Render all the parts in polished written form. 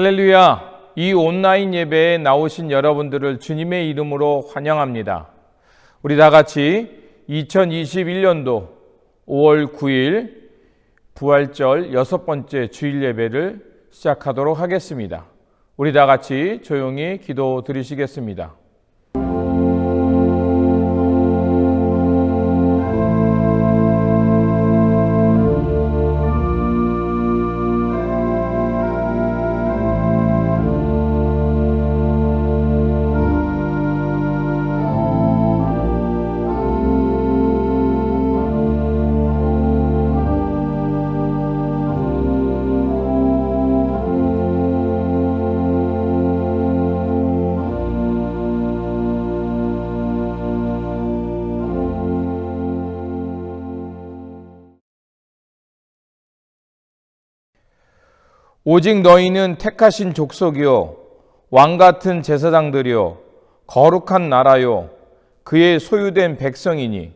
할렐루야! 이 온라인 예배에 나오신 여러분들을 주님의 이름으로 환영합니다. 우리 다 같이 2021년도 5월 9일 부활절 6번째 주일 예배를 시작하도록 하겠습니다. 우리 다 같이 조용히 기도 드리시겠습니다. 오직 너희는 택하신 족속이요 왕같은 제사장들이요 거룩한 나라요 그의 소유된 백성이니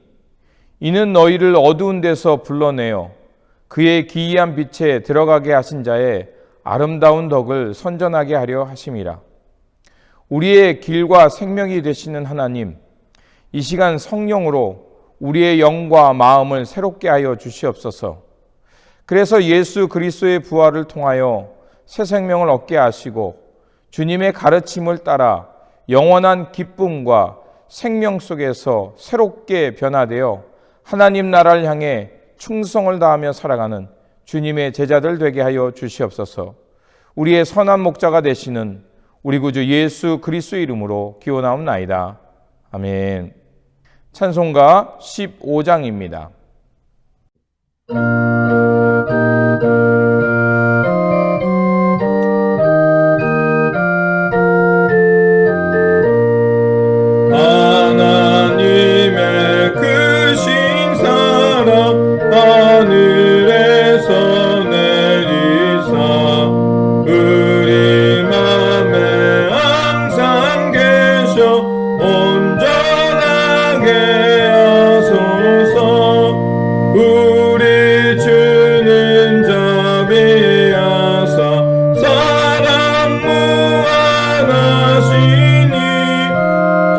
이는 너희를 어두운 데서 불러내어 그의 기이한 빛에 들어가게 하신 자의 아름다운 덕을 선전하게 하려 하심이라. 우리의 길과 생명이 되시는 하나님, 이 시간 성령으로 우리의 영과 마음을 새롭게 하여 주시옵소서. 그래서 예수 그리스도의 부활을 통하여 새 생명을 얻게 하시고 주님의 가르침을 따라 영원한 기쁨과 생명 속에서 새롭게 변화되어 하나님 나라를 향해 충성을 다하며 살아가는 주님의 제자들 되게 하여 주시옵소서. 우리의 선한 목자가 되시는 우리 구주 예수 그리스도의 이름으로 기원하옵나이다. 아멘. 찬송가 15장입니다. 하나님의 크신 사랑 하늘에서 내리사 우리 맘에 항상 계셔 온전하게 하소서. 우리 주는 자비하사 사랑 무한하시니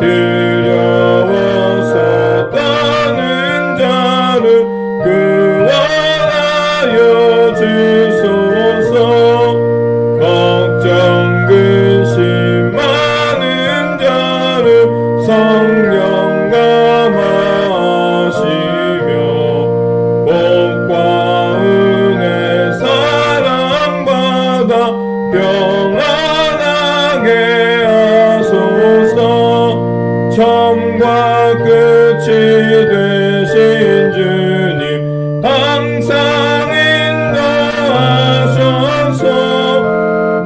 두려워서 떠는 자를 구원하여 주소서. 걱정 근심 많은 자를 성령 감화하시며 복과 은혜 사랑받아 평안하게 하소서. 처음과 끝이 되신 주님 항상 인도하셔서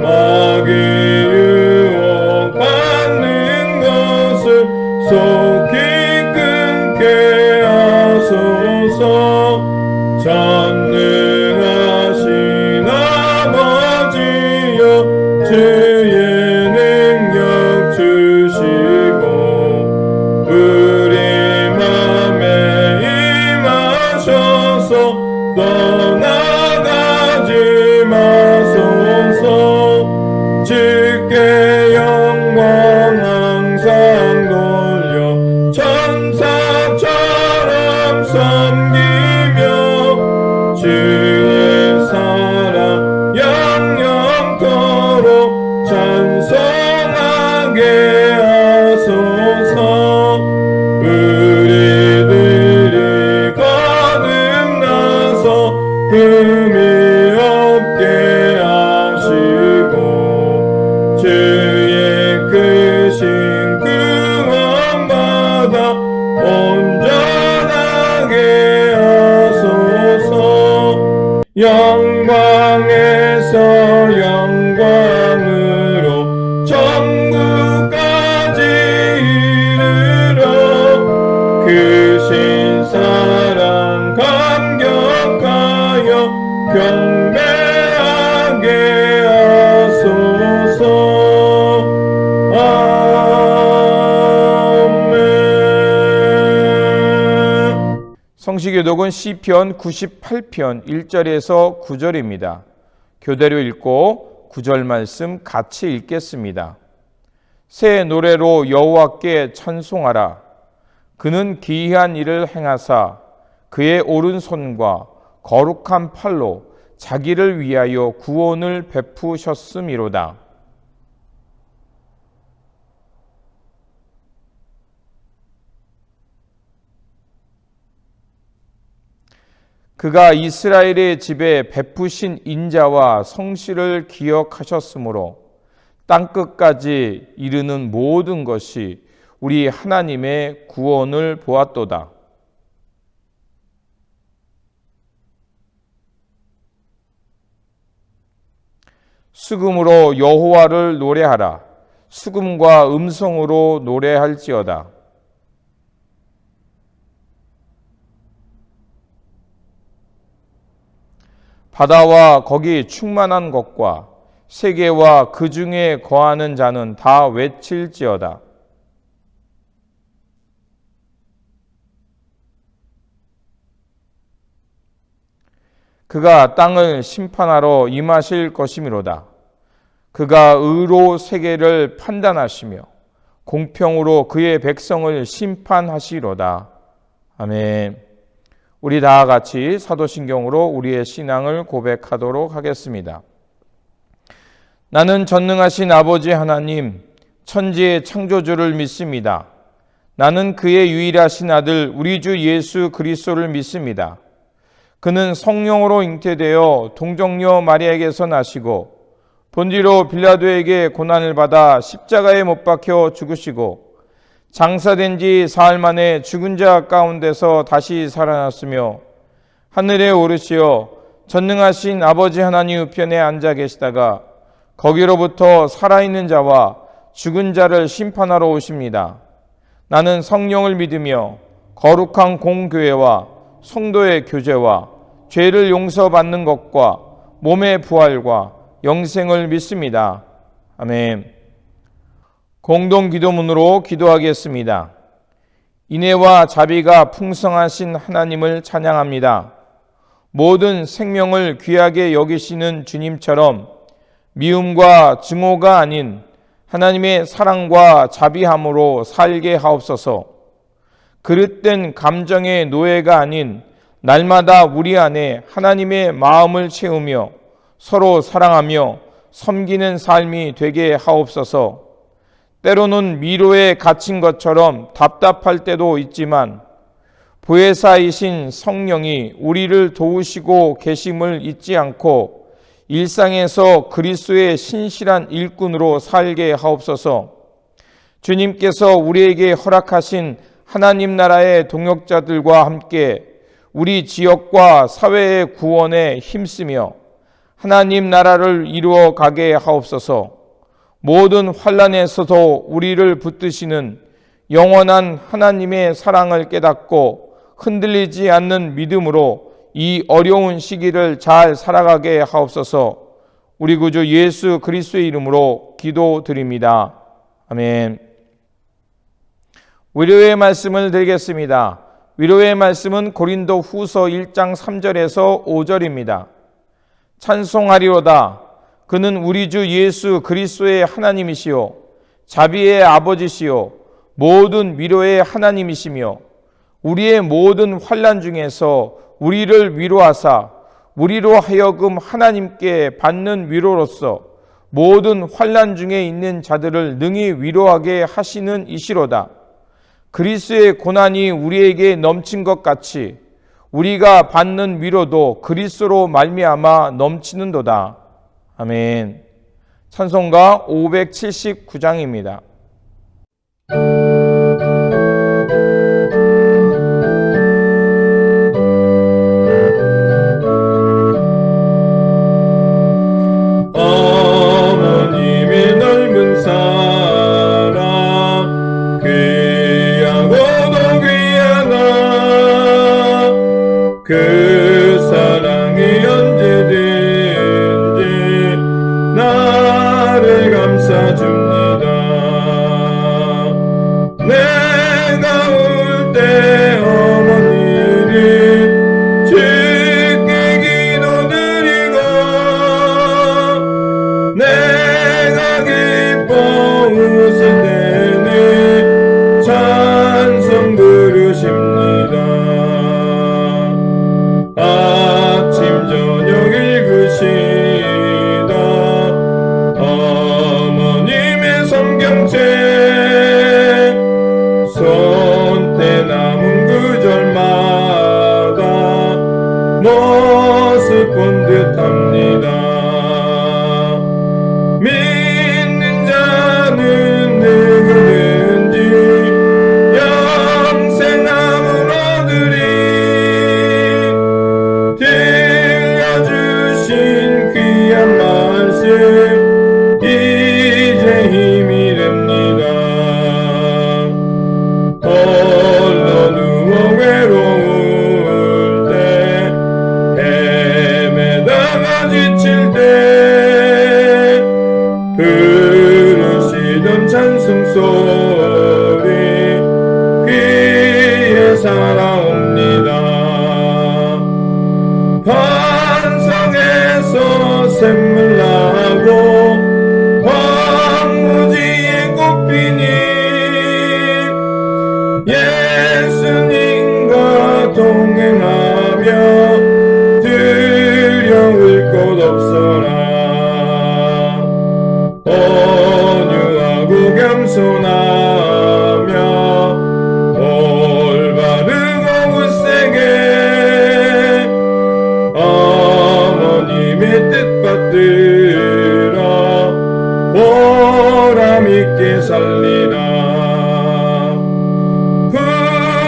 마귀 유혹받는 것을 속히 끊게 하소서. 전능하신 아버지여 주의 능력 주시고 우리 맘에 임하셔서 떠나가지 마소서. 주께 영광 항상 돌려 천사처럼 섬기며 주의 사랑 영영토록 찬송하게 하소서. 우리들이 거듭나서 흠이 없게 하시고 주의 크신 구원받아 온전하게 하소서. 영광에서 영광으로 천국까지 이르러 크신 사랑 감격하여 경배하게 하소서. 아멘. 성시교독은 시편 98편 1절에서 9절입니다. 교대로 읽고 9절 말씀 같이 읽겠습니다. 새 노래로 여호와께 찬송하라. 그는 기이한 일을 행하사 그의 오른손과 거룩한 팔로 자기를 위하여 구원을 베푸셨음이로다. 그가 이스라엘의 집에 베푸신 인자와 성실을 기억하셨으므로 땅끝까지 이르는 모든 것이 우리 하나님의 구원을 보았도다. 수금으로 여호와를 노래하라. 수금과 음성으로 노래할지어다. 바다와 거기 충만한 것과 세계와 그 중에 거하는 자는 다 외칠지어다. 그가 땅을 심판하러 임하실 것이미로다. 그가 의로 세계를 판단하시며 공평으로 그의 백성을 심판하시리로다. 아멘. 우리 다 같이 사도신경으로 우리의 신앙을 고백하도록 하겠습니다. 나는 전능하신 아버지 하나님, 천지의 창조주를 믿습니다. 나는 그의 유일하신 아들 우리 주 예수 그리스도를 믿습니다. 그는 성령으로 잉태되어 동정녀 마리아에게서 나시고 본디로 빌라도에게 고난을 받아 십자가에 못 박혀 죽으시고 장사된 지 사흘 만에 죽은 자 가운데서 다시 살아났으며 하늘에 오르시어 전능하신 아버지 하나님 우편에 앉아 계시다가 거기로부터 살아있는 자와 죽은 자를 심판하러 오십니다. 나는 성령을 믿으며 거룩한 공교회와 성도의 교제와 죄를 용서받는 것과 몸의 부활과 영생을 믿습니다. 아멘. 공동 기도문으로 기도하겠습니다. 인애와 자비가 풍성하신 하나님을 찬양합니다. 모든 생명을 귀하게 여기시는 주님처럼 미움과 증오가 아닌 하나님의 사랑과 자비함으로 살게 하옵소서. 그릇된 감정의 노예가 아닌 날마다 우리 안에 하나님의 마음을 채우며 서로 사랑하며 섬기는 삶이 되게 하옵소서. 때로는 미로에 갇힌 것처럼 답답할 때도 있지만 보혜사이신 성령이 우리를 도우시고 계심을 잊지 않고 일상에서 그리스도의 신실한 일꾼으로 살게 하옵소서. 주님께서 우리에게 허락하신 하나님 나라의 동역자들과 함께 우리 지역과 사회의 구원에 힘쓰며 하나님 나라를 이루어 가게 하옵소서. 모든 환난에서도 우리를 붙드시는 영원한 하나님의 사랑을 깨닫고 흔들리지 않는 믿음으로 이 어려운 시기를 잘 살아가게 하옵소서. 우리 구주 예수 그리스도의 이름으로 기도드립니다. 아멘. 위로의 말씀을 드리겠습니다. 위로의 말씀은 고린도 후서 1장 3절에서 5절입니다. 찬송하리로다. 그는 우리 주 예수 그리스도의 하나님이시요 자비의 아버지시요 모든 위로의 하나님이시며 우리의 모든 환난 중에서 우리를 위로하사 우리로 하여금 하나님께 받는 위로로서 모든 환난 중에 있는 자들을 능히 위로하게 하시는 이시로다. 그리스도의 고난이 우리에게 넘친 것 같이 우리가 받는 위로도 그리스도로 말미암아 넘치는도다. 아멘. 찬송가 579장입니다. 어머님의 넓은 사랑 귀하고도 귀하다. 그 사랑이 언제든지 나를 감싸줍니다. 찬송소리 귀에 살아옵니다. 반성에서 샘물 나고 황무지에 꽃피니 예수님과 동행하며 두려울 것 없어라. 온유하고 겸손하며 올바르고 굳세게 어머님의 뜻 받들어 보람있게 살리라.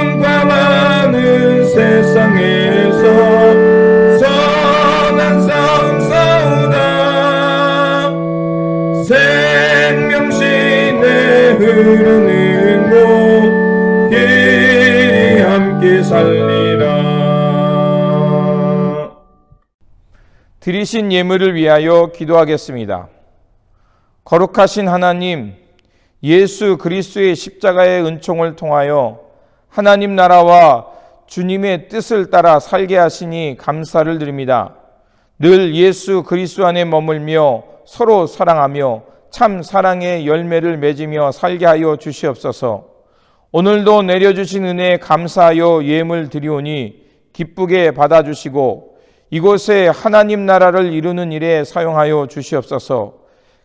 풍파많은 세상에서 선한 싸움 싸우다 생명신에 흐르는 곳 길이 함께 살리라. 드리신 예물을 위하여 기도하겠습니다. 거룩하신 하나님, 예수 그리스도의 십자가의 은총을 통하여 하나님 나라와 주님의 뜻을 따라 살게 하시니 감사를 드립니다. 늘 예수 그리스도 안에 머물며 서로 사랑하며 참 사랑의 열매를 맺으며 살게 하여 주시옵소서. 오늘도 내려주신 은혜에 감사하여 예물 드리오니 기쁘게 받아주시고 이곳에 하나님 나라를 이루는 일에 사용하여 주시옵소서.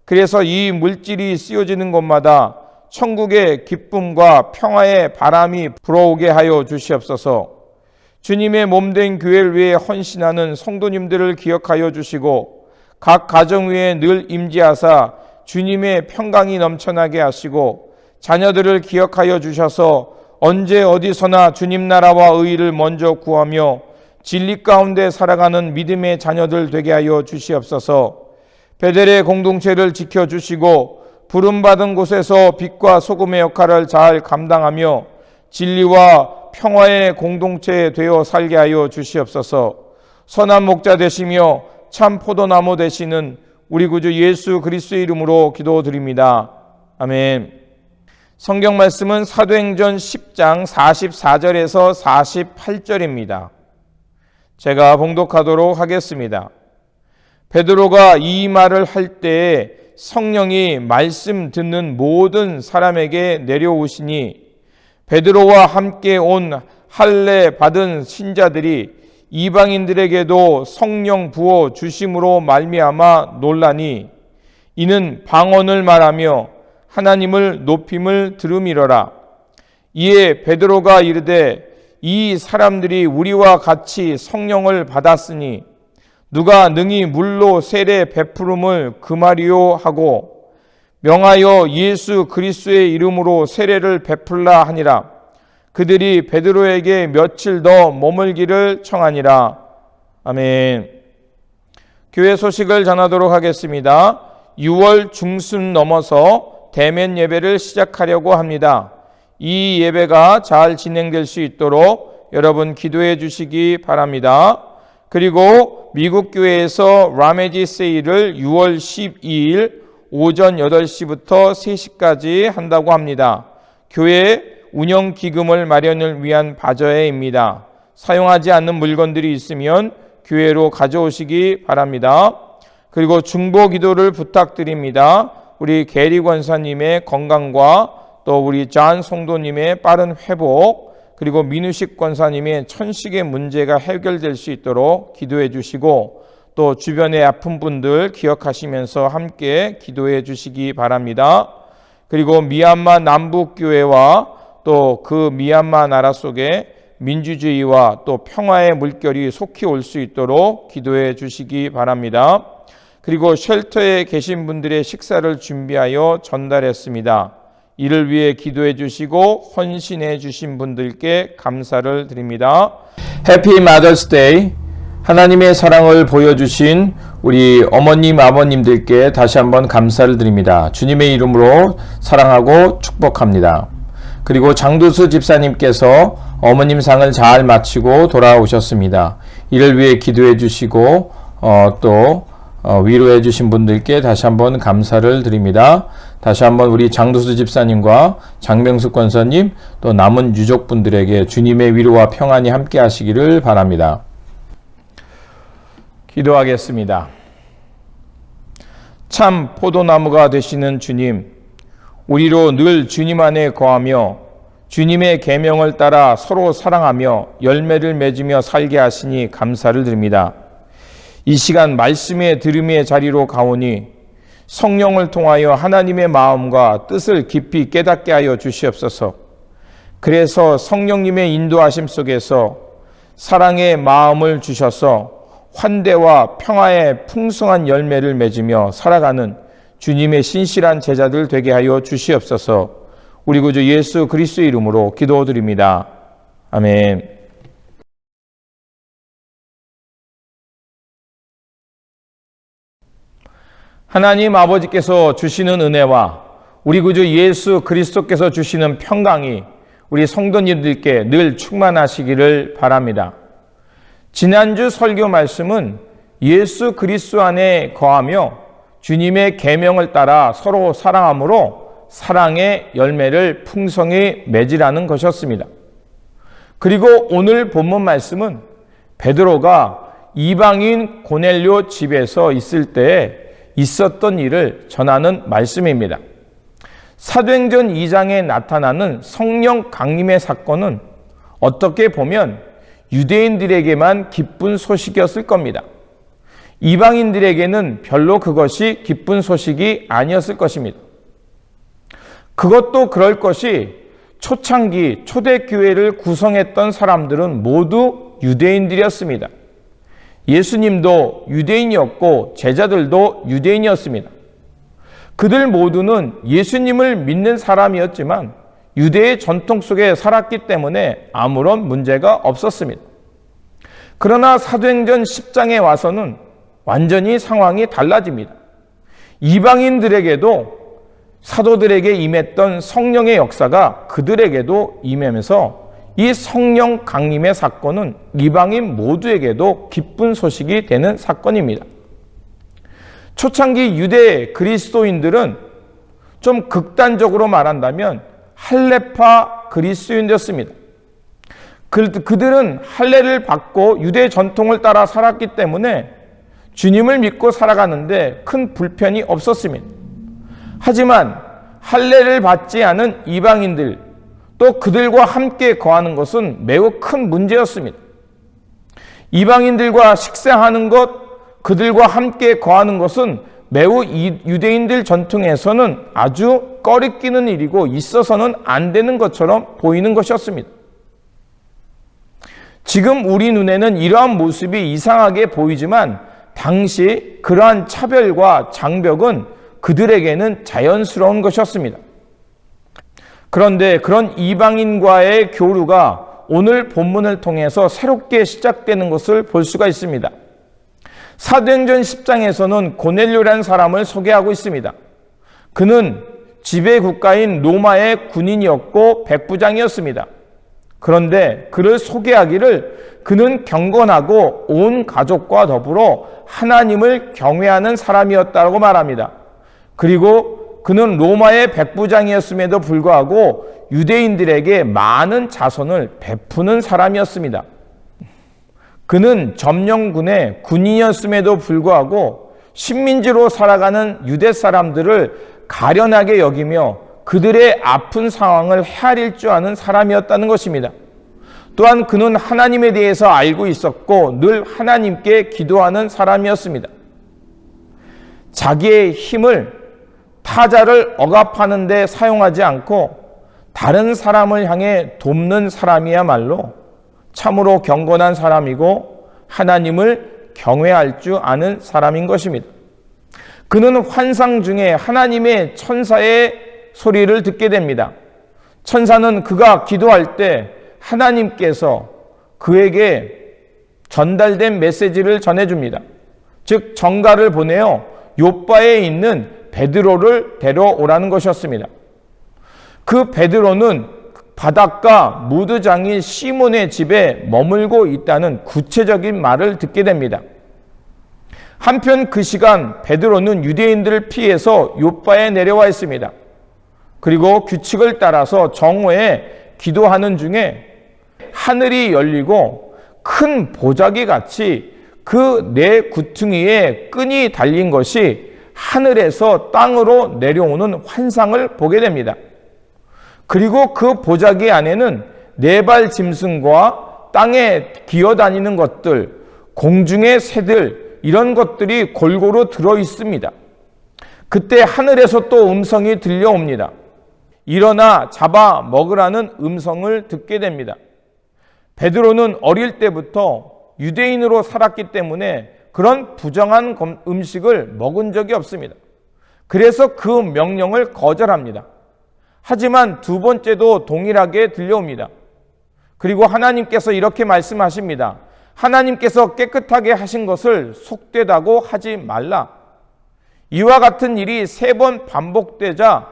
그래서 이 물질이 쓰여지는 곳마다 천국의 기쁨과 평화의 바람이 불어오게 하여 주시옵소서. 주님의 몸된 교회를 위해 헌신하는 성도님들을 기억하여 주시고 각 가정 위에 늘 임재하사 주님의 평강이 넘쳐나게 하시고 자녀들을 기억하여 주셔서 언제 어디서나 주님 나라와 의를 먼저 구하며 진리 가운데 살아가는 믿음의 자녀들 되게 하여 주시옵소서. 베델의 공동체를 지켜주시고 부름받은 곳에서 빛과 소금의 역할을 잘 감당하며 진리와 평화의 공동체 되어 살게 하여 주시옵소서. 선한 목자 되시며 참 포도나무 되시는 우리 구주 예수 그리스도의 이름으로 기도드립니다. 아멘. 성경 말씀은 사도행전 10장 44절에서 48절입니다. 제가 봉독하도록 하겠습니다. 베드로가 이 말을 할 때에 성령이 말씀 듣는 모든 사람에게 내려오시니 베드로와 함께 온 할례 받은 신자들이 이방인들에게도 성령 부어 주심으로 말미암아 놀라니 이는 방언을 말하며 하나님을 높임을 들음이러라. 이에 베드로가 이르되 이 사람들이 우리와 같이 성령을 받았으니 누가 능히 물로 세례 베푸름을 금하리요 하고 명하여 예수 그리스도의 이름으로 세례를 베풀라 하니라. 그들이 베드로에게 며칠 더 머물기를 청하니라. 아멘. 교회 소식을 전하도록 하겠습니다. 6월 중순 넘어서 대면 예배를 시작하려고 합니다. 이 예배가 잘 진행될 수 있도록 여러분 기도해 주시기 바랍니다. 그리고 미국 교회에서 라메지 세일을 6월 12일 오전 8시부터 3시까지 한다고 합니다. 교회 운영 기금을 마련을 위한 바저회입니다. 사용하지 않는 물건들이 있으면 교회로 가져오시기 바랍니다. 그리고 중보 기도를 부탁드립니다. 우리 게리 권사님의 건강과 또 우리 잔 성도님의 빠른 회복, 그리고 민우식 권사님의 천식의 문제가 해결될 수 있도록 기도해 주시고 또 주변의 아픈 분들 기억하시면서 함께 기도해 주시기 바랍니다. 그리고 미얀마 남북교회와 또 그 미얀마 나라 속에 민주주의와 또 평화의 물결이 속히 올 수 있도록 기도해 주시기 바랍니다. 그리고 쉘터에 계신 분들의 식사를 준비하여 전달했습니다. 이를 위해 기도해 주시고 헌신해 주신 분들께 감사를 드립니다. 해피 마더스 데이. 하나님의 사랑을 보여주신 우리 어머님 아버님들께 다시 한번 감사를 드립니다. 주님의 이름으로 사랑하고 축복합니다. 그리고 장두수 집사님께서 어머님 상을 잘 마치고 돌아오셨습니다. 이를 위해 기도해 주시고 또 위로해 주신 분들께 다시 한번 감사를 드립니다. 다시 한번 우리 장도수 집사님과 장명숙 권사님 또 남은 유족분들에게 주님의 위로와 평안이 함께 하시기를 바랍니다. 기도하겠습니다. 참 포도나무가 되시는 주님, 우리로 늘 주님 안에 거하며 주님의 계명을 따라 서로 사랑하며 열매를 맺으며 살게 하시니 감사를 드립니다. 이 시간 말씀의 들음의 자리로 가오니 성령을 통하여 하나님의 마음과 뜻을 깊이 깨닫게 하여 주시옵소서. 그래서 성령님의 인도하심 속에서 사랑의 마음을 주셔서 환대와 평화의 풍성한 열매를 맺으며 살아가는 주님의 신실한 제자들 되게 하여 주시옵소서. 우리 구주 예수 그리스도의 이름으로 기도드립니다. 아멘. 하나님 아버지께서 주시는 은혜와 우리 구주 예수 그리스도께서 주시는 평강이 우리 성도님들께 늘 충만하시기를 바랍니다. 지난주 설교 말씀은 예수 그리스도 안에 거하며 주님의 계명을 따라 서로 사랑함으로 사랑의 열매를 풍성히 맺으라는 것이었습니다. 그리고 오늘 본문 말씀은 베드로가 이방인 고넬료 집에서 있을 때에 있었던 일을 전하는 말씀입니다. 사도행전 2장에 나타나는 성령 강림의 사건은 어떻게 보면 유대인들에게만 기쁜 소식이었을 겁니다. 이방인들에게는 별로 그것이 기쁜 소식이 아니었을 것입니다. 그것도 그럴 것이 초창기 초대교회를 구성했던 사람들은 모두 유대인들이었습니다. 예수님도 유대인이었고 제자들도 유대인이었습니다. 그들 모두는 예수님을 믿는 사람이었지만 유대의 전통 속에 살았기 때문에 아무런 문제가 없었습니다. 그러나 사도행전 10장에 와서는 완전히 상황이 달라집니다. 이방인들에게도 사도들에게 임했던 성령의 역사가 그들에게도 임하면서 이 성령 강림의 사건은 이방인 모두에게도 기쁜 소식이 되는 사건입니다. 초창기 유대 그리스도인들은 좀 극단적으로 말한다면 할례파 그리스도인이었습니다. 그들은 할례를 받고 유대 전통을 따라 살았기 때문에 주님을 믿고 살아가는데 큰 불편이 없었습니다. 하지만 할례를 받지 않은 이방인들 또 그들과 함께 거하는 것은 매우 큰 문제였습니다. 이방인들과 식사하는 것, 그들과 함께 거하는 것은 매우 유대인들 전통에서는 아주 꺼리끼는 일이고 있어서는 안 되는 것처럼 보이는 것이었습니다. 지금 우리 눈에는 이러한 모습이 이상하게 보이지만 당시 그러한 차별과 장벽은 그들에게는 자연스러운 것이었습니다. 그런데 그런 이방인과의 교류가 오늘 본문을 통해서 새롭게 시작되는 것을 볼 수가 있습니다. 사도행전 10장에서는 고넬료라는 사람을 소개하고 있습니다. 그는 지배 국가인 로마의 군인이었고 백부장이었습니다. 그런데 그를 소개하기를 그는 경건하고 온 가족과 더불어 하나님을 경외하는 사람이었다고 말합니다. 그리고 그는 로마의 백부장이었음에도 불구하고 유대인들에게 많은 자선을 베푸는 사람이었습니다. 그는 점령군의 군인이었음에도 불구하고 식민지로 살아가는 유대 사람들을 가련하게 여기며 그들의 아픈 상황을 헤아릴 줄 아는 사람이었다는 것입니다. 또한 그는 하나님에 대해서 알고 있었고 늘 하나님께 기도하는 사람이었습니다. 자기의 힘을 타자를 억압하는 데 사용하지 않고 다른 사람을 향해 돕는 사람이야말로 참으로 경건한 사람이고 하나님을 경외할 줄 아는 사람인 것입니다. 그는 환상 중에 하나님의 천사의 소리를 듣게 됩니다. 천사는 그가 기도할 때 하나님께서 그에게 전달된 메시지를 전해줍니다. 즉 전가를 보내어 요바에 있는 베드로를 데려오라는 것이었습니다. 그 베드로는 바닷가 무드장인 시몬의 집에 머물고 있다는 구체적인 말을 듣게 됩니다. 한편 그 시간 베드로는 유대인들을 피해서 요빠에 내려와 있습니다. 그리고 규칙을 따라서 정오에 기도하는 중에 하늘이 열리고 큰 보자기 같이 그 네 구퉁이에 끈이 달린 것이 하늘에서 땅으로 내려오는 환상을 보게 됩니다. 그리고 그 보자기 안에는 네 발 짐승과 땅에 기어다니는 것들, 공중의 새들, 이런 것들이 골고루 들어 있습니다. 그때 하늘에서 또 음성이 들려옵니다. 일어나 잡아 먹으라는 음성을 듣게 됩니다. 베드로는 어릴 때부터 유대인으로 살았기 때문에 그런 부정한 음식을 먹은 적이 없습니다. 그래서 그 명령을 거절합니다. 하지만 두 번째도 동일하게 들려옵니다. 그리고 하나님께서 이렇게 말씀하십니다. 하나님께서 깨끗하게 하신 것을 속되다고 하지 말라. 이와 같은 일이 3번 반복되자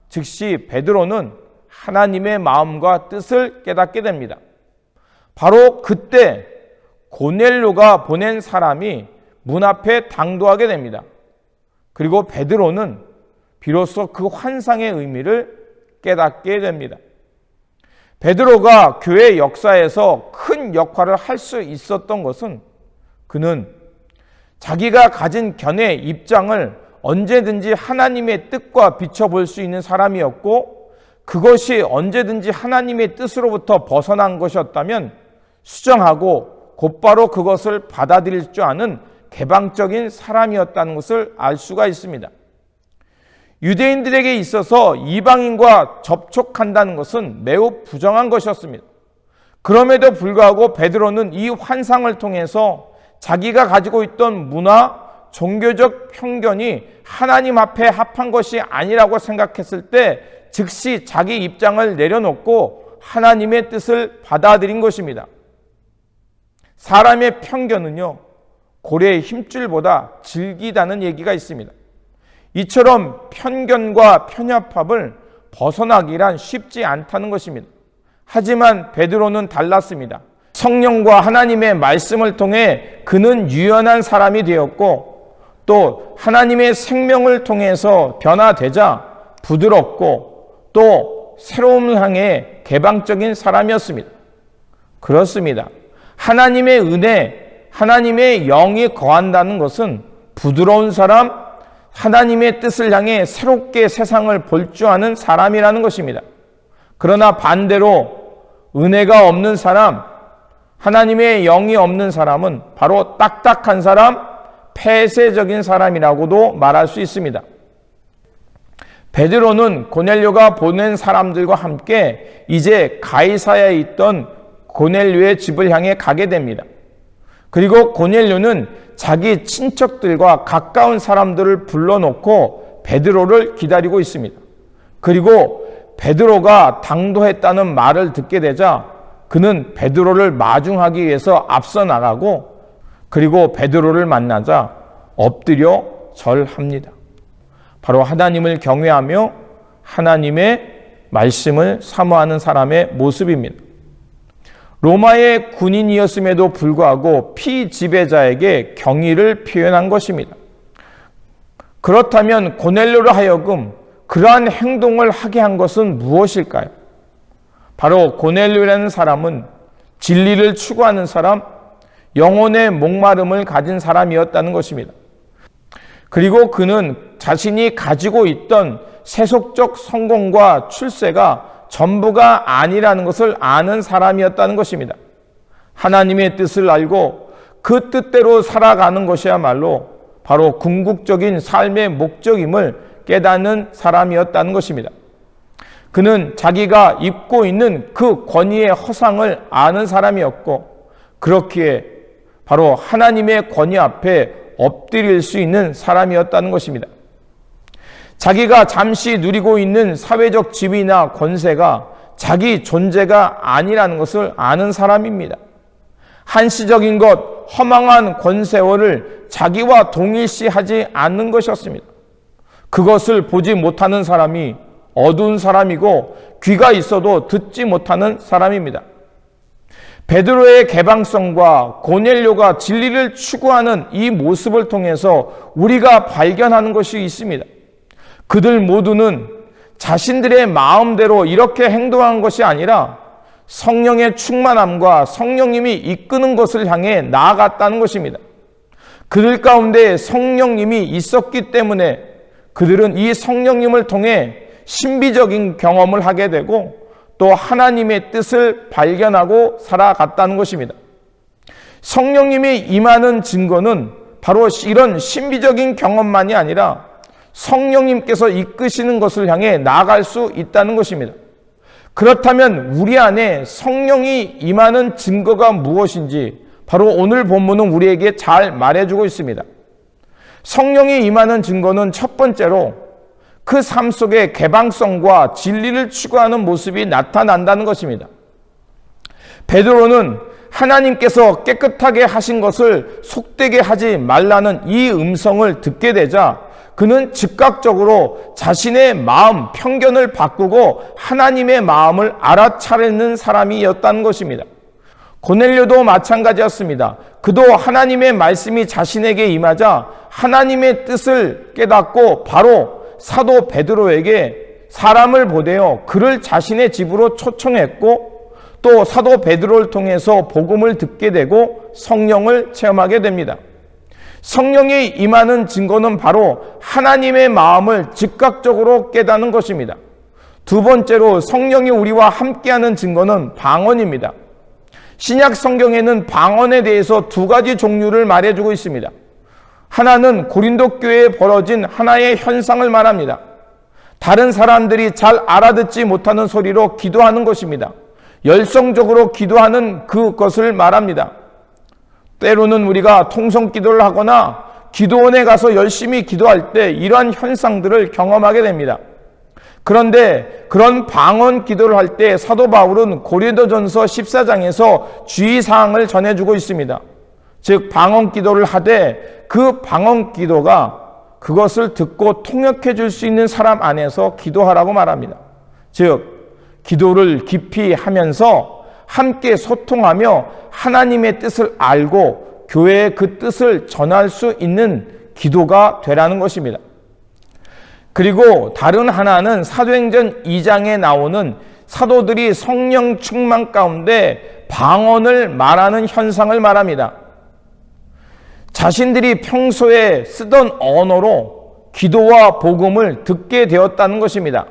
즉시 베드로는 하나님의 마음과 뜻을 깨닫게 됩니다. 바로 그때 고넬료가 보낸 사람이 문 앞에 당도하게 됩니다. 그리고 베드로는 비로소 그 환상의 의미를 깨닫게 됩니다. 베드로가 교회 역사에서 큰 역할을 할 수 있었던 것은 그는 자기가 가진 견해, 입장을 언제든지 하나님의 뜻과 비춰볼 수 있는 사람이었고, 그것이 언제든지 하나님의 뜻으로부터 벗어난 것이었다면 수정하고 곧바로 그것을 받아들일 줄 아는 개방적인 사람이었다는 것을 알 수가 있습니다. 유대인들에게 있어서 이방인과 접촉한다는 것은 매우 부정한 것이었습니다. 그럼에도 불구하고 베드로는 이 환상을 통해서 자기가 가지고 있던 문화, 종교적 편견이 하나님 앞에 합한 것이 아니라고 생각했을 때 즉시 자기 입장을 내려놓고 하나님의 뜻을 받아들인 것입니다. 사람의 편견은요, 고래의 힘줄보다 질기다는 얘기가 있습니다. 이처럼 편견과 편협합을 벗어나기란 쉽지 않다는 것입니다. 하지만 베드로는 달랐습니다. 성령과 하나님의 말씀을 통해 그는 유연한 사람이 되었고, 또 하나님의 생명을 통해서 변화되자 부드럽고 또 새로움을 향해 개방적인 사람이었습니다. 그렇습니다. 하나님의 은혜, 하나님의 영이 거한다는 것은 부드러운 사람, 하나님의 뜻을 향해 새롭게 세상을 볼 줄 아는 사람이라는 것입니다. 그러나 반대로 은혜가 없는 사람, 하나님의 영이 없는 사람은 바로 딱딱한 사람, 폐쇄적인 사람이라고도 말할 수 있습니다. 베드로는 고넬료가 보낸 사람들과 함께 이제 가이사야에 있던 고넬료의 집을 향해 가게 됩니다. 그리고 고넬료는 자기 친척들과 가까운 사람들을 불러놓고 베드로를 기다리고 있습니다. 그리고 베드로가 당도했다는 말을 듣게 되자 그는 베드로를 마중하기 위해서 앞서 나가고, 그리고 베드로를 만나자 엎드려 절합니다. 바로 하나님을 경외하며 하나님의 말씀을 사모하는 사람의 모습입니다. 로마의 군인이었음에도 불구하고 피지배자에게 경의를 표현한 것입니다. 그렇다면 고넬료로 하여금 그러한 행동을 하게 한 것은 무엇일까요? 바로 고넬료라는 사람은 진리를 추구하는 사람, 영혼의 목마름을 가진 사람이었다는 것입니다. 그리고 그는 자신이 가지고 있던 세속적 성공과 출세가 전부가 아니라는 것을 아는 사람이었다는 것입니다. 하나님의 뜻을 알고 그 뜻대로 살아가는 것이야말로 바로 궁극적인 삶의 목적임을 깨닫는 사람이었다는 것입니다. 그는 자기가 입고 있는 그 권위의 허상을 아는 사람이었고, 그렇기에 바로 하나님의 권위 앞에 엎드릴 수 있는 사람이었다는 것입니다. 자기가 잠시 누리고 있는 사회적 지위나 권세가 자기 존재가 아니라는 것을 아는 사람입니다. 한시적인 것, 허망한 권세월을 자기와 동일시하지 않는 것이었습니다. 그것을 보지 못하는 사람이 어두운 사람이고 귀가 있어도 듣지 못하는 사람입니다. 베드로의 개방성과 고넬료가 진리를 추구하는 이 모습을 통해서 우리가 발견하는 것이 있습니다. 그들 모두는 자신들의 마음대로 이렇게 행동한 것이 아니라 성령의 충만함과 성령님이 이끄는 것을 향해 나아갔다는 것입니다. 그들 가운데 성령님이 있었기 때문에 그들은 이 성령님을 통해 신비적인 경험을 하게 되고 또 하나님의 뜻을 발견하고 살아갔다는 것입니다. 성령님이 임하는 증거는 바로 이런 신비적인 경험만이 아니라 성령님께서 이끄시는 것을 향해 나아갈 수 있다는 것입니다. 그렇다면 우리 안에 성령이 임하는 증거가 무엇인지 바로 오늘 본문은 우리에게 잘 말해주고 있습니다. 성령이 임하는 증거는 첫 번째로 그 삶 속에 개방성과 진리를 추구하는 모습이 나타난다는 것입니다. 베드로는 하나님께서 깨끗하게 하신 것을 속되게 하지 말라는 이 음성을 듣게 되자 그는 즉각적으로 자신의 마음, 편견을 바꾸고 하나님의 마음을 알아차리는 사람이었다는 것입니다. 고넬료도 마찬가지였습니다. 그도 하나님의 말씀이 자신에게 임하자 하나님의 뜻을 깨닫고 바로 사도 베드로에게 사람을 보내어 그를 자신의 집으로 초청했고 또 사도 베드로를 통해서 복음을 듣게 되고 성령을 체험하게 됩니다. 성령이 임하는 증거는 바로 하나님의 마음을 즉각적으로 깨닫는 것입니다. 두 번째로 성령이 우리와 함께하는 증거는 방언입니다. 신약 성경에는 방언에 대해서 두 가지 종류를 말해주고 있습니다. 하나는 고린도 교회에 벌어진 하나의 현상을 말합니다. 다른 사람들이 잘 알아듣지 못하는 소리로 기도하는 것입니다. 열성적으로 기도하는 그것을 말합니다. 때로는 우리가 통성기도를 하거나 기도원에 가서 열심히 기도할 때 이러한 현상들을 경험하게 됩니다. 그런데 그런 방언 기도를 할 때 사도 바울은 고린도전서 14장에서 주의사항을 전해주고 있습니다. 즉 방언 기도를 하되 그 방언 기도가 그것을 듣고 통역해 줄 수 있는 사람 안에서 기도하라고 말합니다. 즉 기도를 깊이 하면서 함께 소통하며 하나님의 뜻을 알고 교회에 그 뜻을 전할 수 있는 기도가 되라는 것입니다. 그리고 다른 하나는 사도행전 2장에 나오는 사도들이 성령 충만 가운데 방언을 말하는 현상을 말합니다. 자신들이 평소에 쓰던 언어로 기도와 복음을 듣게 되었다는 것입니다.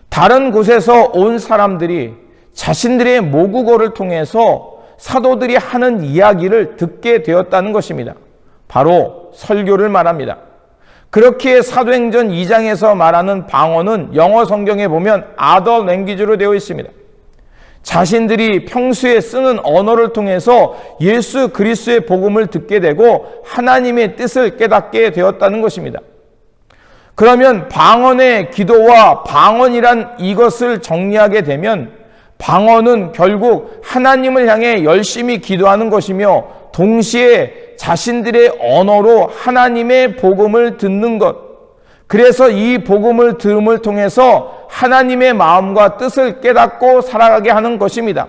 다른 곳에서 온 사람들이 자신들의 모국어를 통해서 사도들이 하는 이야기를 듣게 되었다는 것입니다. 바로 설교를 말합니다. 그렇기에 사도행전 2장에서 말하는 방언은 영어 성경에 보면 other language로 되어 있습니다. 자신들이 평소에 쓰는 언어를 통해서 예수 그리스도의 복음을 듣게 되고 하나님의 뜻을 깨닫게 되었다는 것입니다. 그러면 방언의 기도와 방언이란 이것을 정리하게 되면 방언은 결국 하나님을 향해 열심히 기도하는 것이며 동시에 자신들의 언어로 하나님의 복음을 듣는 것, 그래서 이 복음을 들음을 통해서 하나님의 마음과 뜻을 깨닫고 살아가게 하는 것입니다.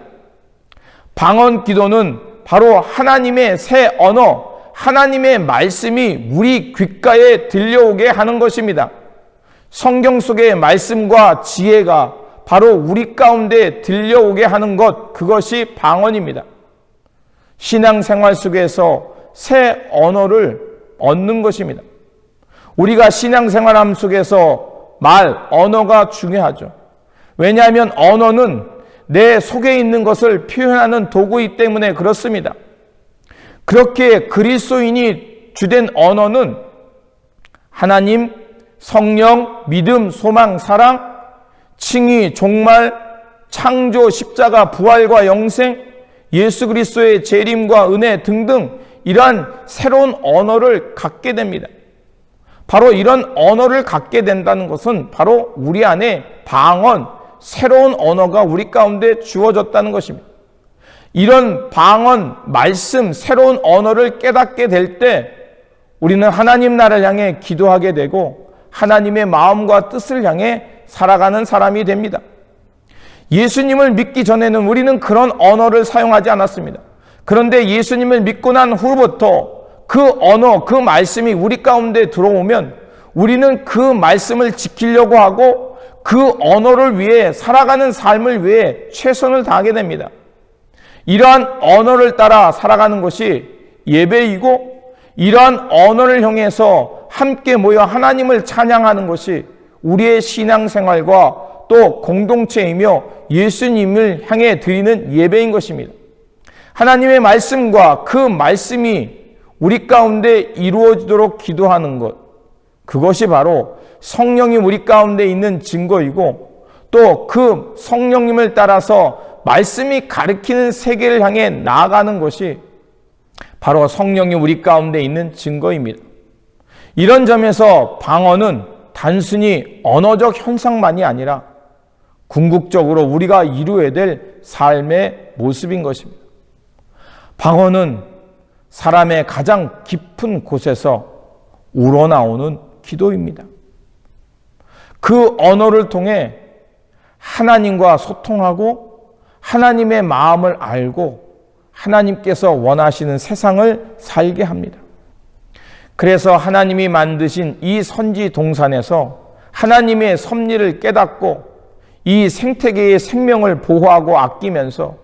방언 기도는 바로 하나님의 새 언어, 하나님의 말씀이 우리 귓가에 들려오게 하는 것입니다. 성경 속의 말씀과 지혜가 바로 우리 가운데 들려오게 하는 것, 그것이 방언입니다. 신앙생활 속에서 새 언어를 얻는 것입니다. 우리가 신앙생활함 속에서 언어가 중요하죠. 왜냐하면 언어는 내 속에 있는 것을 표현하는 도구이기 때문에 그렇습니다. 그렇게 그리스도인이 주된 언어는 하나님, 성령, 믿음, 소망, 사랑, 칭의, 종말, 창조, 십자가, 부활과 영생, 예수 그리스도의 재림과 은혜 등등 이러한 새로운 언어를 갖게 됩니다. 바로 이런 언어를 갖게 된다는 것은 바로 우리 안에 방언, 새로운 언어가 우리 가운데 주어졌다는 것입니다. 이런 방언, 말씀, 새로운 언어를 깨닫게 될 때 우리는 하나님 나라를 향해 기도하게 되고 하나님의 마음과 뜻을 향해 살아가는 사람이 됩니다. 예수님을 믿기 전에는 우리는 그런 언어를 사용하지 않았습니다. 그런데 예수님을 믿고 난 후부터 그 언어, 그 말씀이 우리 가운데 들어오면 우리는 그 말씀을 지키려고 하고 그 언어를 위해 살아가는 삶을 위해 최선을 다하게 됩니다. 이러한 언어를 따라 살아가는 것이 예배이고 이러한 언어를 향해서 함께 모여 하나님을 찬양하는 것이 우리의 신앙생활과 또 공동체이며 예수님을 향해 드리는 예배인 것입니다. 하나님의 말씀과 그 말씀이 우리 가운데 이루어지도록 기도하는 것, 그것이 바로 성령이 우리 가운데 있는 증거이고 또 그 성령님을 따라서 말씀이 가리키는 세계를 향해 나아가는 것이 바로 성령이 우리 가운데 있는 증거입니다. 이런 점에서 방언은 단순히 언어적 현상만이 아니라 궁극적으로 우리가 이루어야 될 삶의 모습인 것입니다. 방언은 사람의 가장 깊은 곳에서 우러나오는 기도입니다. 그 언어를 통해 하나님과 소통하고 하나님의 마음을 알고 하나님께서 원하시는 세상을 살게 합니다. 그래서 하나님이 만드신 이 선지 동산에서 하나님의 섭리를 깨닫고 이 생태계의 생명을 보호하고 아끼면서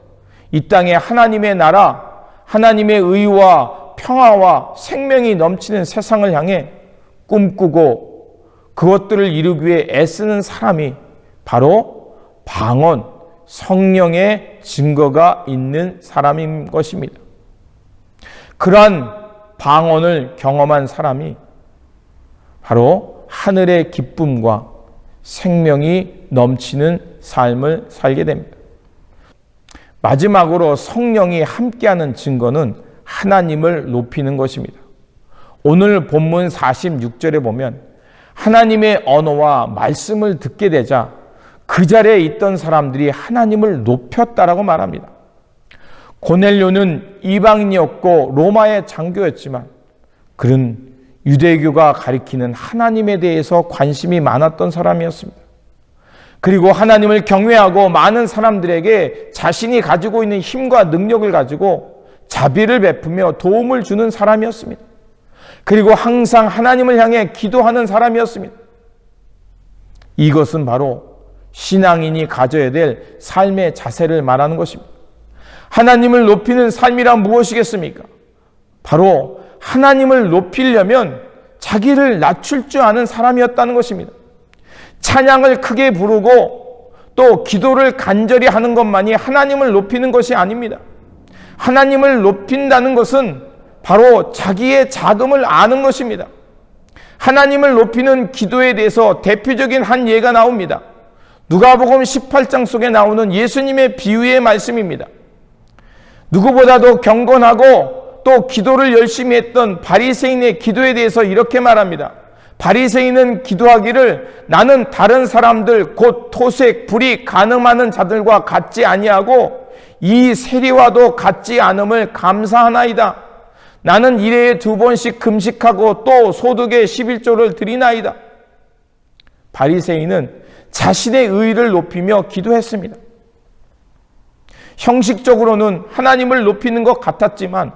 이 땅에 하나님의 나라, 하나님의 의와 평화와 생명이 넘치는 세상을 향해 꿈꾸고 그것들을 이루기 위해 애쓰는 사람이 바로 방언, 성령의 증거가 있는 사람인 것입니다. 그러한 방언을 경험한 사람이 바로 하늘의 기쁨과 생명이 넘치는 삶을 살게 됩니다. 마지막으로 성령이 함께하는 증거는 하나님을 높이는 것입니다. 오늘 본문 46절에 보면 하나님의 언어와 말씀을 듣게 되자 그 자리에 있던 사람들이 하나님을 높였다라고 말합니다. 고넬료는 이방인이었고 로마의 장교였지만 그는 유대교가 가리키는 하나님에 대해서 관심이 많았던 사람이었습니다. 그리고 하나님을 경외하고 많은 사람들에게 자신이 가지고 있는 힘과 능력을 가지고 자비를 베푸며 도움을 주는 사람이었습니다. 그리고 항상 하나님을 향해 기도하는 사람이었습니다. 이것은 바로 신앙인이 가져야 될 삶의 자세를 말하는 것입니다. 하나님을 높이는 삶이란 무엇이겠습니까? 바로 하나님을 높이려면 자기를 낮출 줄 아는 사람이었다는 것입니다. 찬양을 크게 부르고 또 기도를 간절히 하는 것만이 하나님을 높이는 것이 아닙니다. 하나님을 높인다는 것은 바로 자기의 자금을 아는 것입니다. 하나님을 높이는 기도에 대해서 대표적인 한 예가 나옵니다. 누가복음 18장 속에 나오는 예수님의 비유의 말씀입니다. 누구보다도 경건하고 또 기도를 열심히 했던 바리새인의 기도에 대해서 이렇게 말합니다. 바리새인은 기도하기를 나는 다른 사람들 곧 토색, 불이 간음하는 자들과 같지 아니하고 이 세리와도 같지 않음을 감사하나이다. 나는 일해에 2번씩 금식하고 또 소득의 11조를 드리나이다. 바리새인은 자신의 의의를 높이며 기도했습니다. 형식적으로는 하나님을 높이는 것 같았지만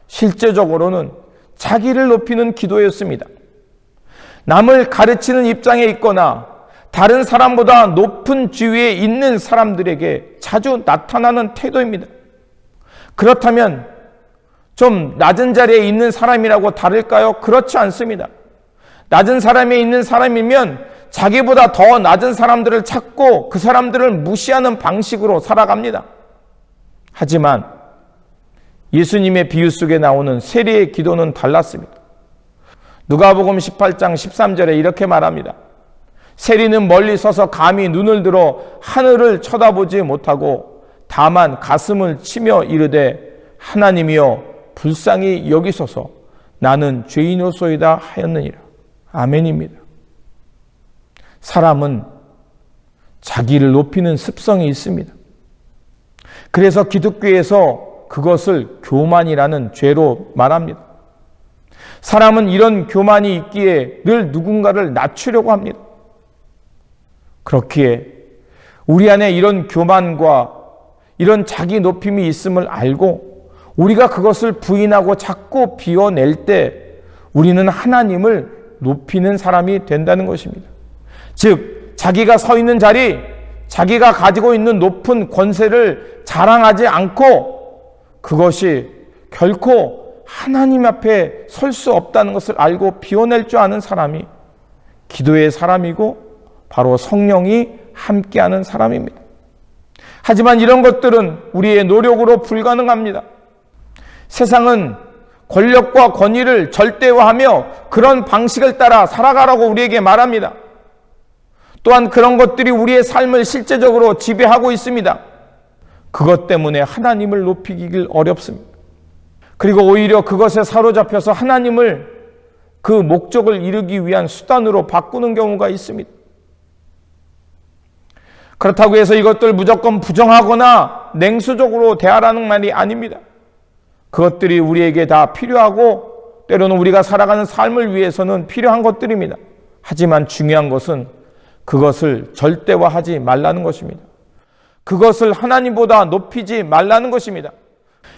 실제적으로는 자기를 높이는 기도였습니다. 남을 가르치는 입장에 있거나 다른 사람보다 높은 지위에 있는 사람들에게 자주 나타나는 태도입니다. 그렇다면 좀 낮은 자리에 있는 사람이라고 다를까요? 그렇지 않습니다. 낮은 사람에 있는 사람이면 자기보다 더 낮은 사람들을 찾고 그 사람들을 무시하는 방식으로 살아갑니다. 하지만 예수님의 비유 속에 나오는 세리의 기도는 달랐습니다. 누가복음 18장 13절에 이렇게 말합니다. 세리는 멀리 서서 감히 눈을 들어 하늘을 쳐다보지 못하고 다만 가슴을 치며 이르되 하나님이여 불쌍히 여기소서 나는 죄인이소이다 하였느니라. 아멘입니다. 사람은 자기를 높이는 습성이 있습니다. 그래서 기독교에서 그것을 교만이라는 죄로 말합니다. 사람은 이런 교만이 있기에 늘 누군가를 낮추려고 합니다. 그렇기에 우리 안에 이런 교만과 이런 자기 높임이 있음을 알고 우리가 그것을 부인하고 자꾸 비워낼 때 우리는 하나님을 높이는 사람이 된다는 것입니다. 즉, 자기가 서 있는 자리, 자기가 가지고 있는 높은 권세를 자랑하지 않고 그것이 결코 하나님 앞에 설 수 없다는 것을 알고 비워낼 줄 아는 사람이 기도의 사람이고 바로 성령이 함께하는 사람입니다. 하지만 이런 것들은 우리의 노력으로 불가능합니다. 세상은 권력과 권위를 절대화하며 그런 방식을 따라 살아가라고 우리에게 말합니다. 또한 그런 것들이 우리의 삶을 실제적으로 지배하고 있습니다. 그것 때문에 하나님을 높이기 어렵습니다. 그리고 오히려 그것에 사로잡혀서 하나님을 그 목적을 이루기 위한 수단으로 바꾸는 경우가 있습니다. 그렇다고 해서 이것들 무조건 부정하거나 냉수적으로 대하라는 말이 아닙니다. 그것들이 우리에게 다 필요하고 때로는 우리가 살아가는 삶을 위해서는 필요한 것들입니다. 하지만 중요한 것은 그것을 절대화하지 말라는 것입니다. 그것을 하나님보다 높이지 말라는 것입니다.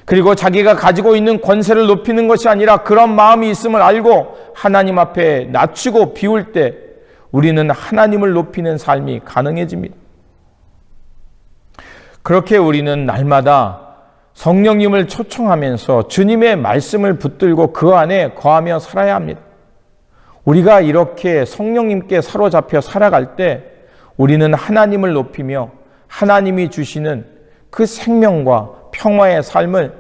그리고 자기가 가지고 있는 권세를 높이는 것이 아니라 그런 마음이 있음을 알고 하나님 앞에 낮추고 비울 때 우리는 하나님을 높이는 삶이 가능해집니다. 그렇게 우리는 날마다 성령님을 초청하면서 주님의 말씀을 붙들고 그 안에 거하며 살아야 합니다. 우리가 이렇게 성령님께 사로잡혀 살아갈 때 우리는 하나님을 높이며 하나님이 주시는 그 생명과 평화의 삶을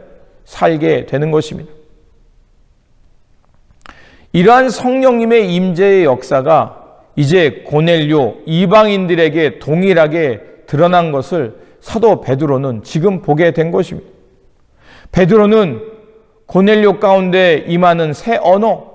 살게 되는 것입니다. 이러한 성령님의 임재의 역사가 이제 고넬료 이방인들에게 동일하게 드러난 것을 사도 베드로는 지금 보게 된 것입니다. 베드로는 고넬료 가운데 임하는 새 언어,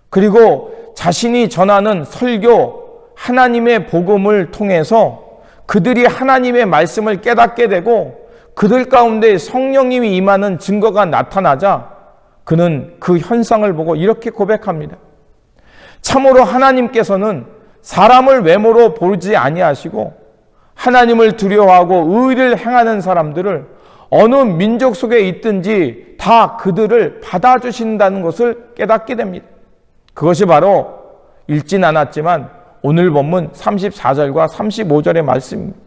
그리고 자신이 전하는 설교, 하나님의 복음을 통해서 그들이 하나님의 말씀을 깨닫게 되고 그들 가운데 성령님이 임하는 증거가 나타나자 그는 그 현상을 보고 이렇게 고백합니다. 참으로 하나님께서는 사람을 외모로 보지 아니하시고 하나님을 두려워하고 의를 행하는 사람들을 어느 민족 속에 있든지 다 그들을 받아주신다는 것을 깨닫게 됩니다. 그것이 바로 읽진 않았지만 오늘 본문 34절과 35절의 말씀입니다.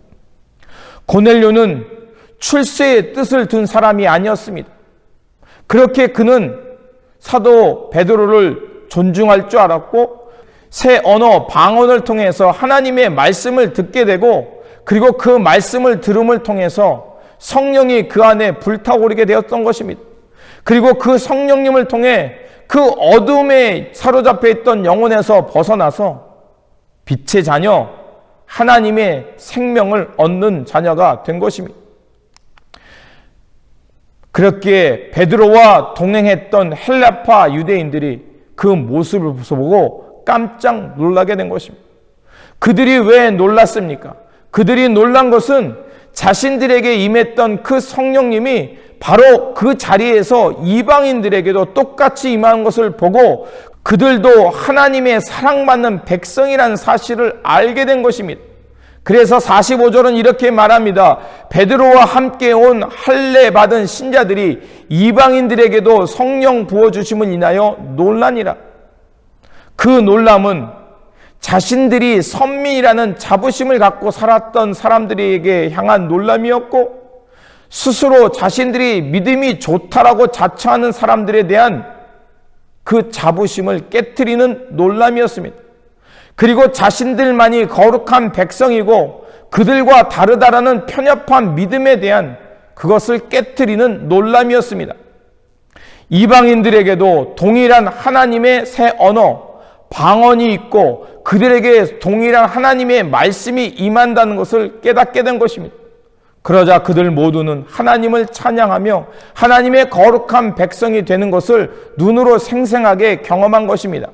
고넬료는 출세의 뜻을 둔 사람이 아니었습니다. 그렇게 그는 사도 베드로를 존중할 줄 알았고 새 언어, 방언을 통해서 하나님의 말씀을 듣게 되고 그리고 그 말씀을 들음을 통해서 성령이 그 안에 불타오르게 되었던 것입니다. 그리고 그 성령님을 통해 그 어둠에 사로잡혀 있던 영혼에서 벗어나서 빛의 자녀, 하나님의 생명을 얻는 자녀가 된 것입니다. 그렇기에 베드로와 동행했던 헬라파 유대인들이 그 모습을 보고 깜짝 놀라게 된 것입니다. 그들이 왜 놀랐습니까? 그들이 놀란 것은 자신들에게 임했던 그 성령님이 바로 그 자리에서 이방인들에게도 똑같이 임하는 것을 보고 그들도 하나님의 사랑받는 백성이라는 사실을 알게 된 것입니다. 그래서 45절은 이렇게 말합니다. 베드로와 함께 온 할례 받은 신자들이 이방인들에게도 성령 부어주심을 인하여 놀라니라. 그 놀람은 자신들이 선민이라는 자부심을 갖고 살았던 사람들에게 향한 놀람이었고 스스로 자신들이 믿음이 좋다라고 자처하는 사람들에 대한 그 자부심을 깨트리는 놀람이었습니다. 그리고 자신들만이 거룩한 백성이고 그들과 다르다라는 편협한 믿음에 대한 그것을 깨트리는 놀람이었습니다. 이방인들에게도 동일한 하나님의 새 언어, 방언이 있고 그들에게 동일한 하나님의 말씀이 임한다는 것을 깨닫게 된 것입니다. 그러자 그들 모두는 하나님을 찬양하며 하나님의 거룩한 백성이 되는 것을 눈으로 생생하게 경험한 것입니다.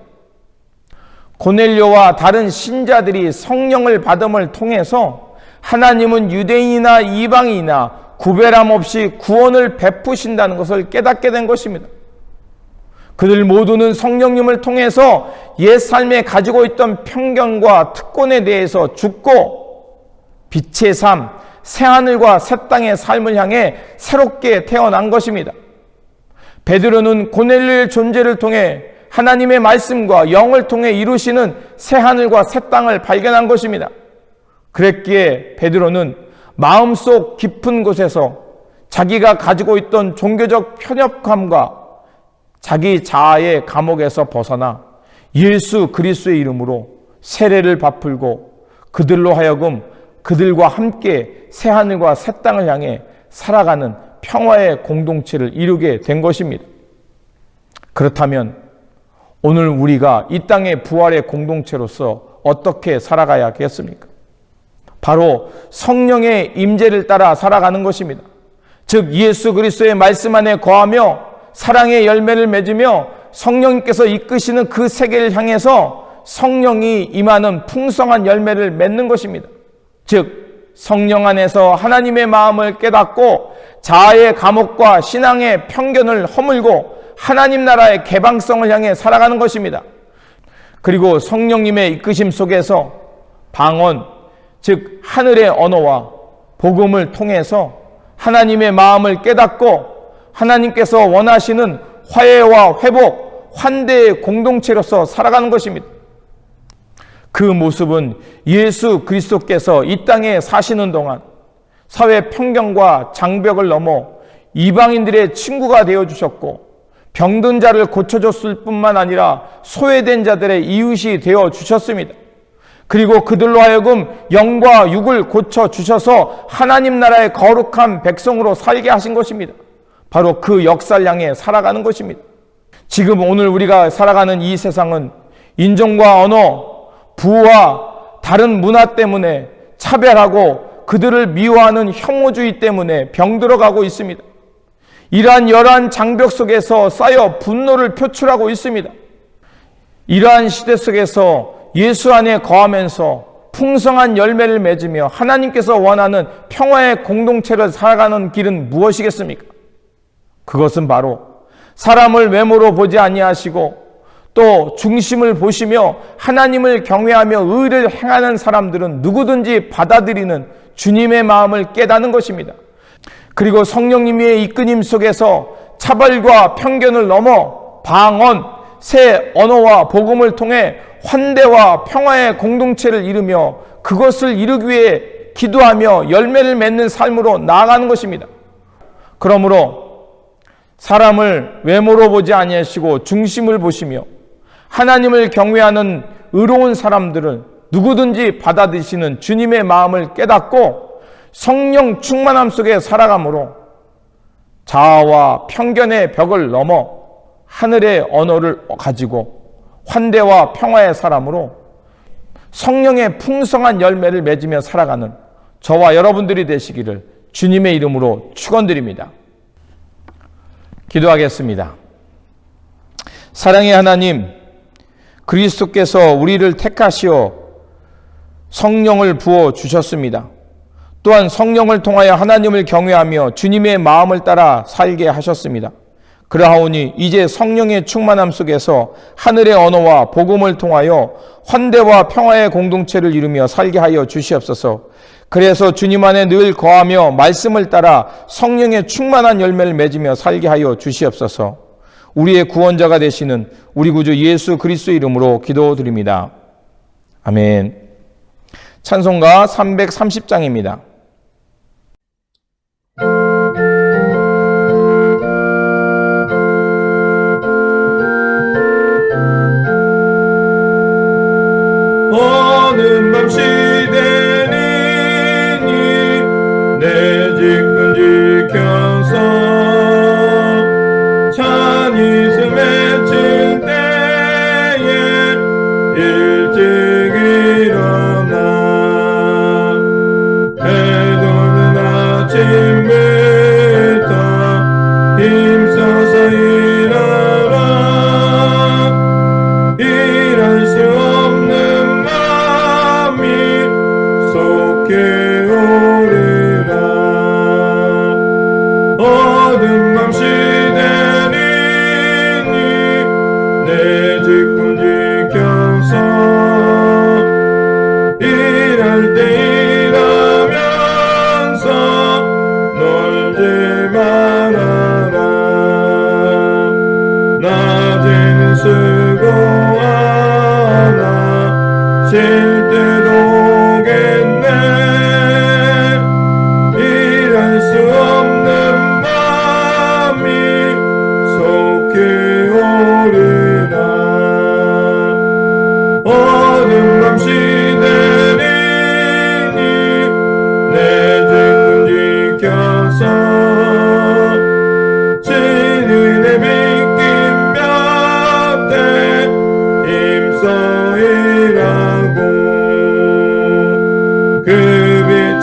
고넬료와 다른 신자들이 성령을 받음을 통해서 하나님은 유대인이나 이방인이나 구별함 없이 구원을 베푸신다는 것을 깨닫게 된 것입니다. 그들 모두는 성령님을 통해서 옛 삶에 가지고 있던 편견과 특권에 대해서 죽고 빛의 삶, 새하늘과 새 땅의 삶을 향해 새롭게 태어난 것입니다. 베드로는 고넬료의 존재를 통해 하나님의 말씀과 영을 통해 이루시는 새하늘과 새 땅을 발견한 것입니다. 그랬기에 베드로는 마음속 깊은 곳에서 자기가 가지고 있던 종교적 편협함과 자기 자아의 감옥에서 벗어나 예수 그리스도의 이름으로 세례를 베풀고 그들로 하여금 그들과 함께 새하늘과 새 땅을 향해 살아가는 평화의 공동체를 이루게 된 것입니다. 그렇다면 오늘 우리가 이 땅의 부활의 공동체로서 어떻게 살아가야겠습니까? 바로 성령의 임재를 따라 살아가는 것입니다. 즉 예수 그리스도의 말씀 안에 거하며 사랑의 열매를 맺으며 성령님께서 이끄시는 그 세계를 향해서 성령이 임하는 풍성한 열매를 맺는 것입니다. 즉 성령 안에서 하나님의 마음을 깨닫고 자아의 감옥과 신앙의 편견을 허물고 하나님 나라의 개방성을 향해 살아가는 것입니다. 그리고 성령님의 이끄심 속에서 방언, 즉 하늘의 언어와 복음을 통해서 하나님의 마음을 깨닫고 하나님께서 원하시는 화해와 회복, 환대의 공동체로서 살아가는 것입니다. 그 모습은 예수 그리스도께서 이 땅에 사시는 동안 사회 편견과 장벽을 넘어 이방인들의 친구가 되어주셨고 병든 자를 고쳐줬을 뿐만 아니라 소외된 자들의 이웃이 되어주셨습니다. 그리고 그들로 하여금 영과 육을 고쳐주셔서 하나님 나라의 거룩한 백성으로 살게 하신 것입니다. 바로 그 역사를 향해 살아가는 것입니다. 지금 오늘 우리가 살아가는 이 세상은 인종과 언어, 부와 다른 문화 때문에 차별하고 그들을 미워하는 혐오주의 때문에 병들어가고 있습니다. 이러한 열한 장벽 속에서 쌓여 분노를 표출하고 있습니다. 이러한 시대 속에서 예수 안에 거하면서 풍성한 열매를 맺으며 하나님께서 원하는 평화의 공동체를 살아가는 길은 무엇이겠습니까? 그것은 바로 사람을 외모로 보지 아니하시고 또 중심을 보시며 하나님을 경외하며 의를 행하는 사람들은 누구든지 받아들이는 주님의 마음을 깨닫는 것입니다. 그리고 성령님의 이끄님 속에서 차별과 편견을 넘어 방언, 새 언어와 복음을 통해 환대와 평화의 공동체를 이루며 그것을 이루기 위해 기도하며 열매를 맺는 삶으로 나아가는 것입니다. 그러므로 사람을 외모로 보지 아니하시고 중심을 보시며 하나님을 경외하는 의로운 사람들을 누구든지 받아들이시는 주님의 마음을 깨닫고 성령 충만함 속에 살아감으로 자아와 편견의 벽을 넘어 하늘의 언어를 가지고 환대와 평화의 사람으로 성령의 풍성한 열매를 맺으며 살아가는 저와 여러분들이 되시기를 주님의 이름으로 축원드립니다. 기도하겠습니다. 사랑의 하나님, 그리스도께서 우리를 택하시어 성령을 부어 주셨습니다. 또한 성령을 통하여 하나님을 경외하며 주님의 마음을 따라 살게 하셨습니다. 그러하오니 이제 성령의 충만함 속에서 하늘의 언어와 복음을 통하여 환대와 평화의 공동체를 이루며 살게 하여 주시옵소서. 그래서 주님 안에 늘 거하며 말씀을 따라 성령의 충만한 열매를 맺으며 살게 하여 주시옵소서. 우리의 구원자가 되시는 우리 구주 예수 그리스도 이름으로 기도드립니다. 아멘. 찬송가 330장입니다. 오는 밤 시대니니 내 직분 지켜서 찬이슬 맺힐 때에 일찍 일어나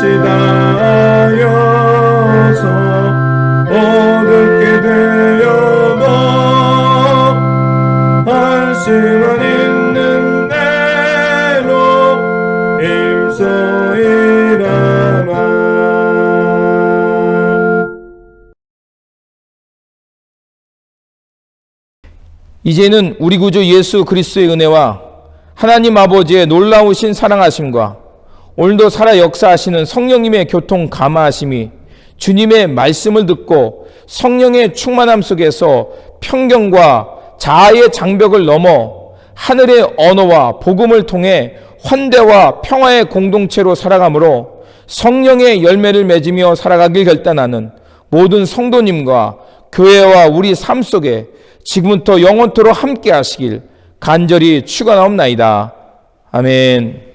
같이 다하여서 어둡게 되어도 할 수만 있는 대로 힘써이라마. 이제는 우리 구주 예수 그리스도의 은혜와 하나님 아버지의 놀라우신 사랑하심과 오늘도 살아 역사하시는 성령님의 교통 감화하심이 주님의 말씀을 듣고 성령의 충만함 속에서 편견과 자아의 장벽을 넘어 하늘의 언어와 복음을 통해 환대와 평화의 공동체로 살아가므로 성령의 열매를 맺으며 살아가길 결단하는 모든 성도님과 교회와 우리 삶 속에 지금부터 영원토록 함께 하시길 간절히 축원하옵나이다. 아멘.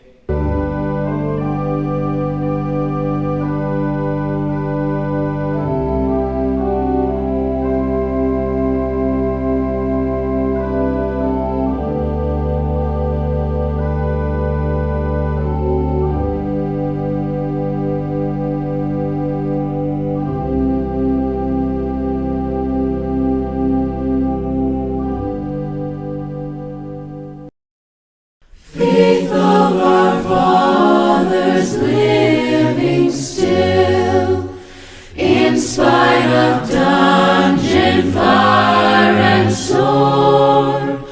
Faith of our fathers living still, in spite of dungeon, fire, and sword.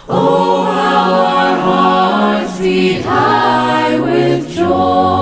Oh, how our hearts beat high with joy.